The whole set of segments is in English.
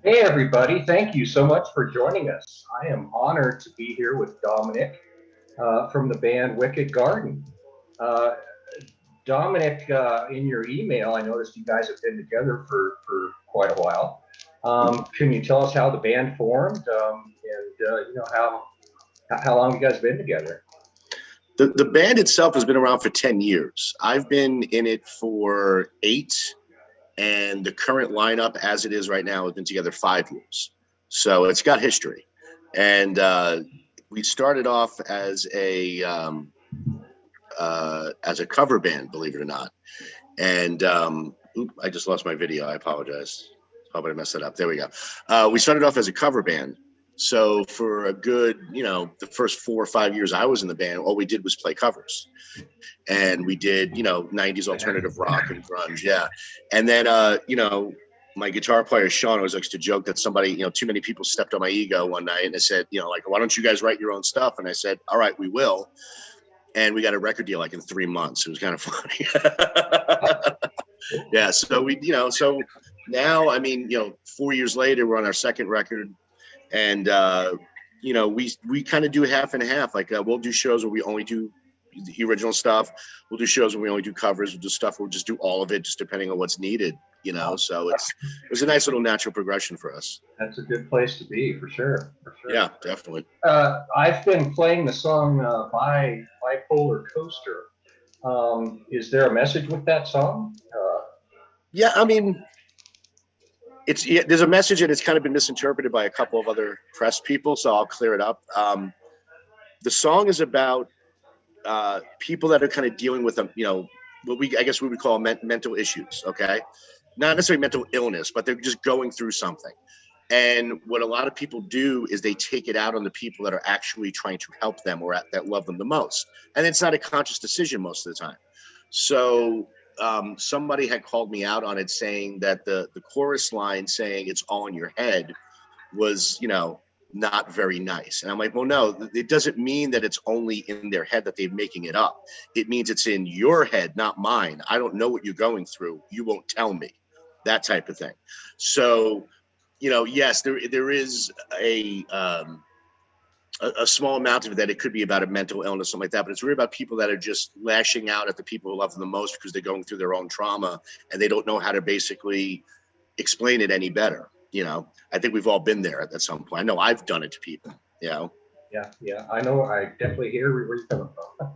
Hey, everybody. Thank you so much for joining us. I am honored to be here with Dominic from the band Wicked Garden. Uh, Dominic, in your email, I noticed you guys have been together for quite a while. Can you tell us how the band formed and how long you guys been together? The band itself has been around for 10 years. I've been in it for 8, and the current lineup as it is right now has been together 5 years. So it's got history. And we started off as a cover band, believe it or not. And I just lost my video. I apologize. Probably messed that up. There we go. We started off as a cover band. So for a good, the first 4 or 5 years I was in the band, all we did was play covers. And we did, 90s alternative rock and grunge. Yeah. And then, my guitar player, Sean, always likes to joke that somebody, too many people stepped on my ego one night and they said, like, why don't you guys write your own stuff? And I said, all right, we will. And we got a record deal like in 3 months. It was kind of funny. Yeah. So so now, 4 years later, we're on our second record. And, we kind of do half and half. Like we'll do shows where we only do the original stuff. We'll do shows where we only do covers. We'll do stuff where we'll just do all of it, just depending on what's needed, So it was a nice little natural progression for us. That's a good place to be, for sure. For sure. Yeah, definitely. I've been playing the song by Bipolarcoaster. Is there a message with that song? Yeah, there's a message and it's kind of been misinterpreted by a couple of other press people, so I'll clear it up. The song is about people that are kind of dealing with I guess we would call mental issues. Okay, not necessarily mental illness, but they're just going through something. And what a lot of people do is they take it out on the people that are actually trying to help them or that love them the most. And it's not a conscious decision most of the time. So somebody had called me out on it, saying that the chorus line saying it's all in your head was, not very nice. And I'm like, well, no, it doesn't mean that it's only in their head that they're making it up. It means it's in your head, not mine. I don't know what you're going through. You won't tell me, that type of thing. So, yes, there is a small amount of it that it could be about a mental illness, something like that. But it's really about people that are just lashing out at the people who love them the most because they're going through their own trauma and they don't know how to basically explain it any better. I think we've all been there at some point. I know I've done it to people, Yeah, I know. I definitely hear where you're coming from.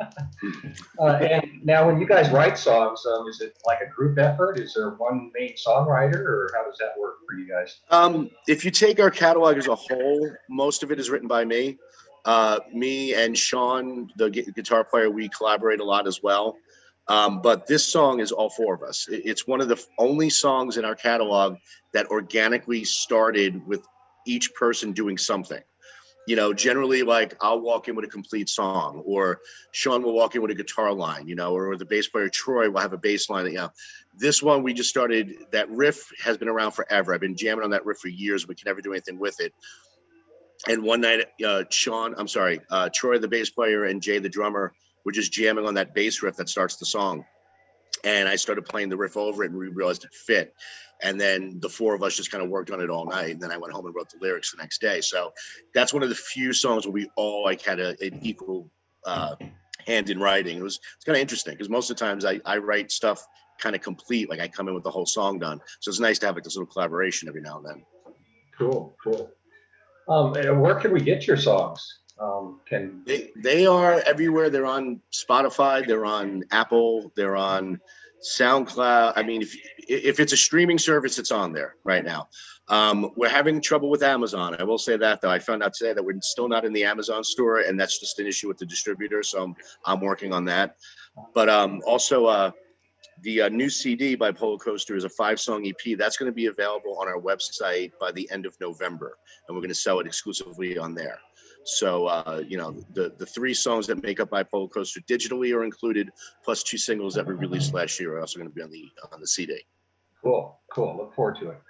And now, when you guys write songs, is it like a group effort? Is there one main songwriter, or how does that work for you guys? If you take our catalog as a whole, most of it is written by me. Me and Sean, the guitar player, we collaborate a lot as well. But this song is all 4 of us. It's one of the only songs in our catalog that organically started with each person doing something. Generally, like I'll walk in with a complete song, or Sean will walk in with a guitar line, or the bass player Troy will have a bass line. This one we just started. That riff has been around forever. I've been jamming on that riff for years. We can never do anything with it. And one night, Troy, the bass player, and Jay, the drummer, were just jamming on that bass riff that starts the song. And I started playing the riff over it, and we realized it fit. And then the 4 of us just kind of worked on it all night. And then I went home and wrote the lyrics the next day. So that's one of the few songs where we all had an equal hand in writing. It's kind of interesting because most of the times I write stuff kind of complete, like I come in with the whole song done. So it's nice to have this little collaboration every now and then. Cool. And where can we get your songs? They are everywhere. They're on Spotify, they're on Apple, they're on SoundCloud. If it's a streaming service, it's on there right now. We're having trouble with Amazon. I will say that, though. I found out today that we're still not in the Amazon store, and that's just an issue with the distributor. So I'm working on that. But also the new CD by Bipolarcoaster is a 5-song EP. That's going to be available on our website by the end of November, and we're going to sell it exclusively on there. So, the 3 songs that make up Bipolarcoaster digitally are included, plus 2 singles that we released last year are also going to be on the CD. Cool. Look forward to it.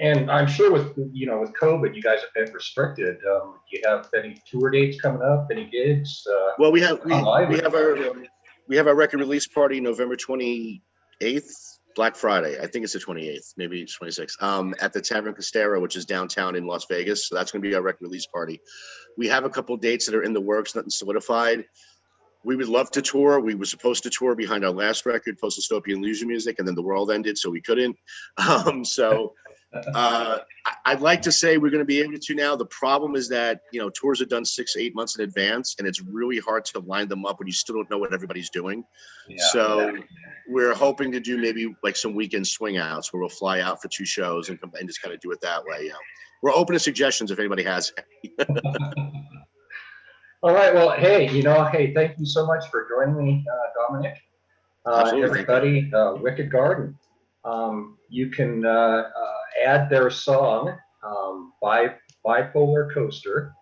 And I'm sure with COVID, you guys have been restricted. Do you have any tour dates coming up? Any gigs? Well, we have our record release party November 28th, Black Friday. I think it's the 28th, maybe 26th. At the Tavern Costera, which is downtown in Las Vegas. So that's going to be our record release party. We have a couple of dates that are in the works, nothing solidified. We would love to tour. We were supposed to tour behind our last record, Post Dystopian Leisure Music, and then the world ended, so we couldn't. I'd like to say we're going to be able to now. The problem is that, tours are done 6 to 8 months in advance, and it's really hard to line them up when you still don't know what everybody's doing. Yeah. So we're hoping to do maybe like some weekend swing outs where we'll fly out for 2 shows and just kind of do it that way. We're open to suggestions if anybody has it. All right. Well, hey, thank you so much for joining me, Dominick. Absolutely. Everybody, Wicked Garden. You can add their song, Bipolarcoaster,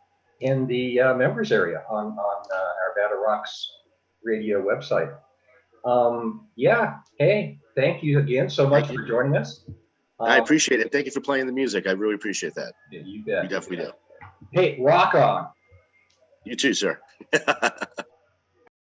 in the members area on our Battle Rocks radio website. Hey, thank you again so much for joining us. I appreciate it. Thank you for playing the music. I really appreciate that. Yeah, you bet. You definitely do. Hey, rock on. You too, sir.